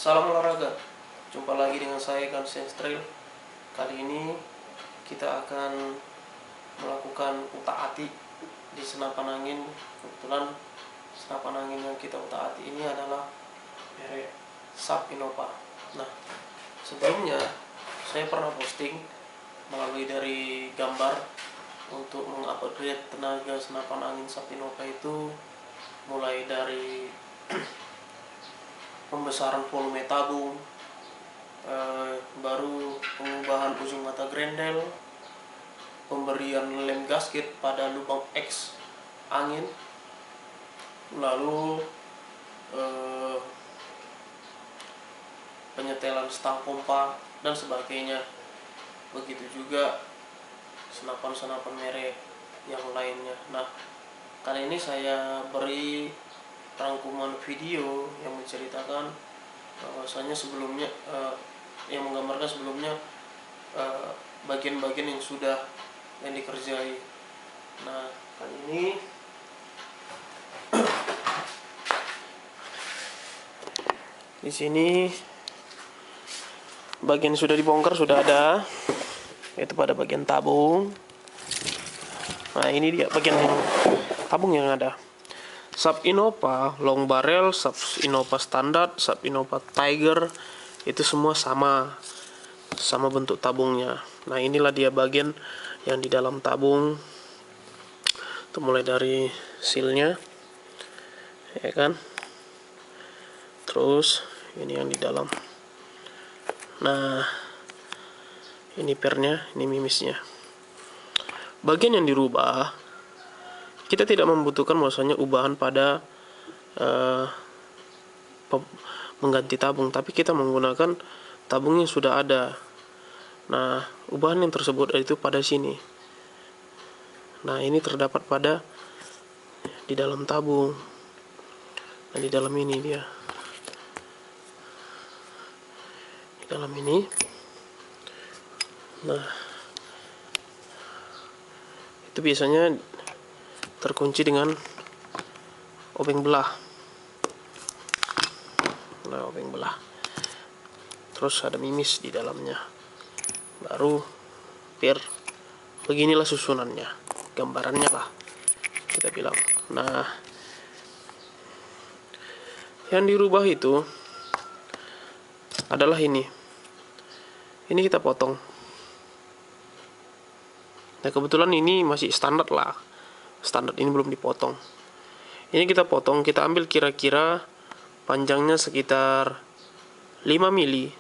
Salam olahraga, jumpa lagi dengan saya Gansen Trail. Kali ini kita akan melakukan utak-atik di senapan angin. Kebetulan senapan angin yang kita utak-atik ini adalah merek SAP Innova. Nah, sebelumnya saya pernah posting melalui dari gambar untuk mengupgrade tenaga senapan angin SAP Innova itu, mulai dari pembesaran volume tabung, baru pengubahan ujung mata grendel, pemberian lem gasket pada lubang X angin, lalu penyetelan stang pompa dan sebagainya. Begitu juga senapan-senapan merek yang lainnya. Nah, kali ini saya beri rangkuman video yang menceritakan bahwasanya sebelumnya yang menggambarkan sebelumnya bagian-bagian yang dikerjai. Nah, kali ini di sini bagian sudah dibongkar, sudah ada, yaitu pada bagian tabung. Nah, ini dia bagian tabung yang ada. SAP Innova long barrel, SAP Innova standar, SAP Innova Tiger, itu semua sama bentuk tabungnya. Nah, inilah dia bagian yang di dalam tabung. Itu mulai dari sealnya, ya kan. Terus ini yang di dalam. Nah, ini pernya, ini mimisnya. Bagian yang dirubah, kita tidak membutuhkan bahwasanya ubahan pada mengganti tabung, tapi kita menggunakan tabung yang sudah ada. Nah, ubahan yang tersebut itu pada sini. Nah, ini terdapat pada di dalam tabung. Nah, di dalam ini dia. Di dalam ini. Nah, itu biasanya terkunci dengan obeng belah. Nah, obeng belah. Terus ada mimis di dalamnya. Baru beginilah susunannya, gambarannya lah kita bilang. Nah, yang dirubah itu adalah ini kita potong. Nah, kebetulan ini masih standar lah, standar ini belum dipotong. Ini kita potong, kita ambil kira-kira panjangnya sekitar 5 mili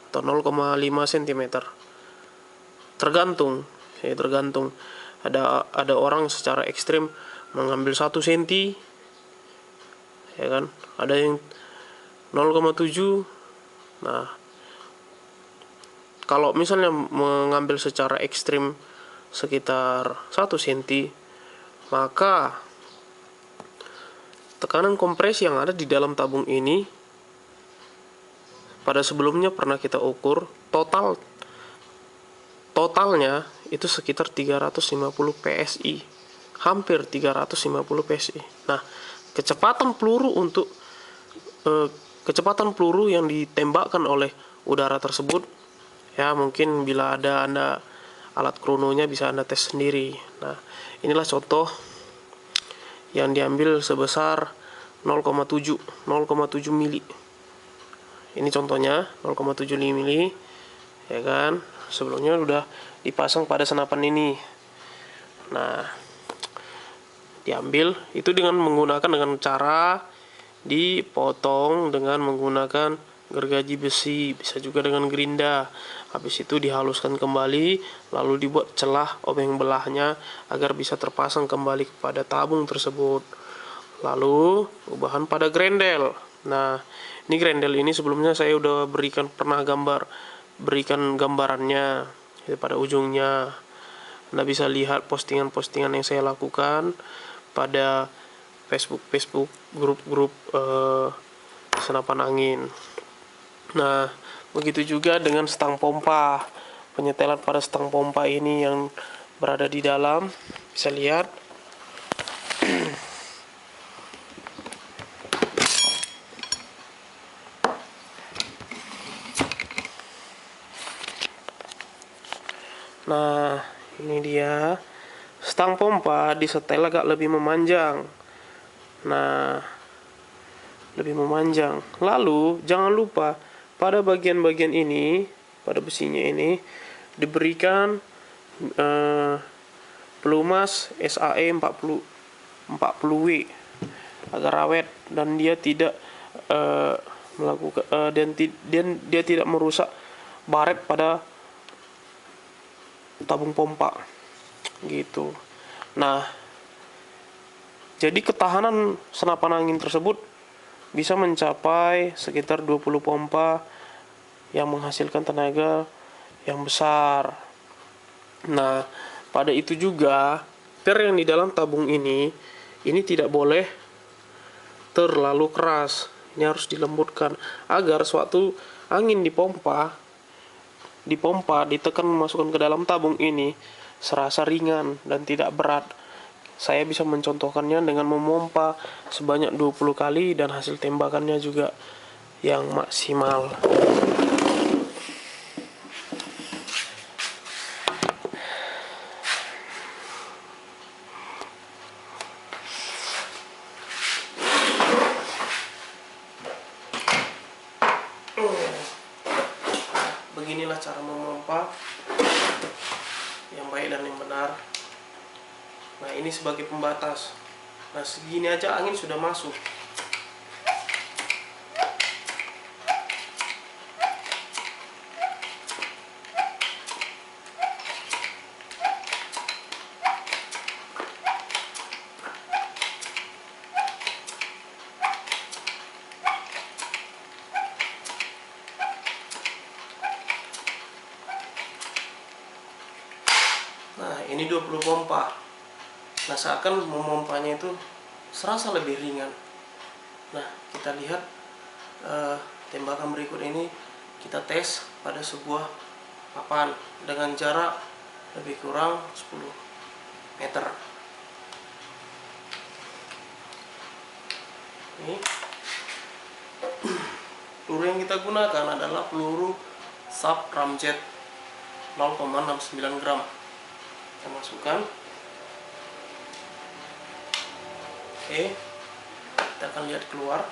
atau 0,5 cm. Tergantung. Ada orang secara ekstrim mengambil 1 cm, ya kan? Ada yang 0,7. Nah, kalau misalnya mengambil secara ekstrim sekitar 1 cm, maka tekanan kompresi yang ada di dalam tabung ini pada sebelumnya pernah kita ukur, totalnya itu sekitar 350 PSI, hampir 350 PSI. Nah, kecepatan peluru yang ditembakkan oleh udara tersebut, ya mungkin bila ada Anda alat krononya bisa Anda tes sendiri. Nah, inilah contoh yang diambil sebesar 0,7 mili. Ini contohnya 0,7 mili, ya kan. Sebelumnya sudah dipasang pada senapan ini. Nah, diambil itu dengan cara dipotong dengan menggunakan gergaji besi, bisa juga dengan gerinda. Habis itu dihaluskan kembali, lalu dibuat celah obeng belahnya agar bisa terpasang kembali kepada tabung tersebut. Lalu ubahan pada grendel. Nah, ini grendel ini sebelumnya saya udah pernah berikan gambarannya pada ujungnya. Anda bisa lihat postingan-postingan yang saya lakukan pada Facebook grup-grup senapan angin. Nah, begitu juga dengan stang pompa. Penyetelan pada stang pompa ini yang berada di dalam, bisa lihat. Nah, ini dia. Stang pompa disetel agak lebih memanjang. Nah, lebih memanjang. Lalu, jangan lupa pada bagian-bagian ini, pada besinya ini, diberikan pelumas SAE 40W agar awet dan dia tidak melakukan dan dia tidak merusak baret pada tabung pompa gitu. Nah, jadi ketahanan senapan angin tersebut bisa mencapai sekitar 20 pompa yang menghasilkan tenaga yang besar. Nah, pada itu juga per yang di dalam tabung ini tidak boleh terlalu keras. Ini harus dilembutkan agar suatu angin dipompa, ditekan memasukkan ke dalam tabung ini serasa ringan dan tidak berat. Saya bisa mencontohkannya dengan memompa sebanyak 20 kali dan hasil tembakannya juga yang maksimal. Beginilah cara memompa yang baik dan yang benar. Nah, ini sebagai pembatas. Nah, segini aja angin sudah masuk. Nah, ini 20 pompa. Nah, seakan memompanya itu serasa lebih ringan. Nah, kita lihat tembakan berikut ini kita tes pada sebuah papan dengan jarak lebih kurang 10 meter. Ini peluru yang kita gunakan adalah peluru SAP Ramjet 0,69 gram. Kita masukkan. Oke, kita akan lihat keluar.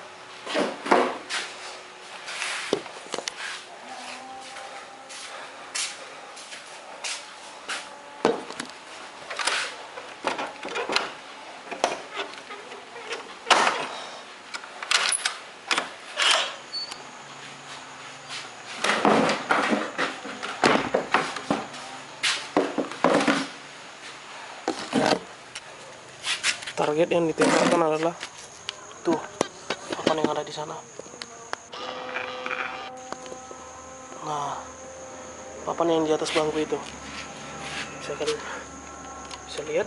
Target yang ditembakkan adalah tuh papan yang ada di sana. Nah, papan yang di atas bangku itu bisa lihat.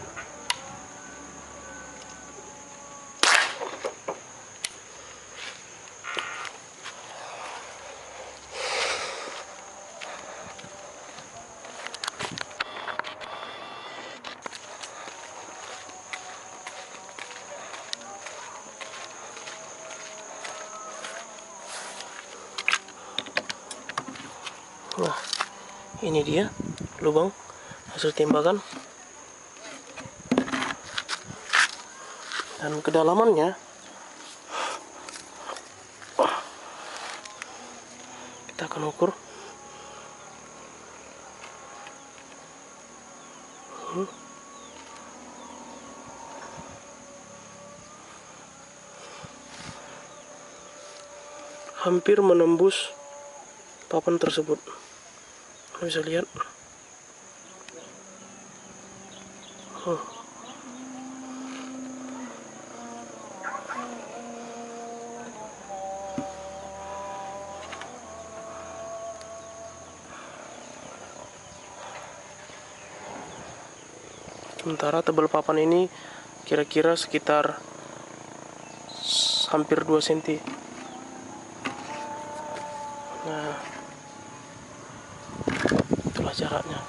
Nah, ini dia lubang hasil tembakan dan kedalamannya kita akan ukur. Hampir menembus papan tersebut. Kalian bisa lihat. Sementara tebal papan ini kira-kira sekitar hampir 2 cm. Nah, itulah jaraknya.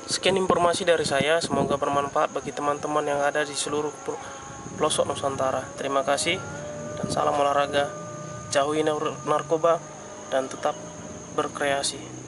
Sekian informasi dari saya, semoga bermanfaat bagi teman-teman yang ada di seluruh pelosok Nusantara. Terima kasih dan salam olahraga. Jauhi narkoba dan tetap berkreasi.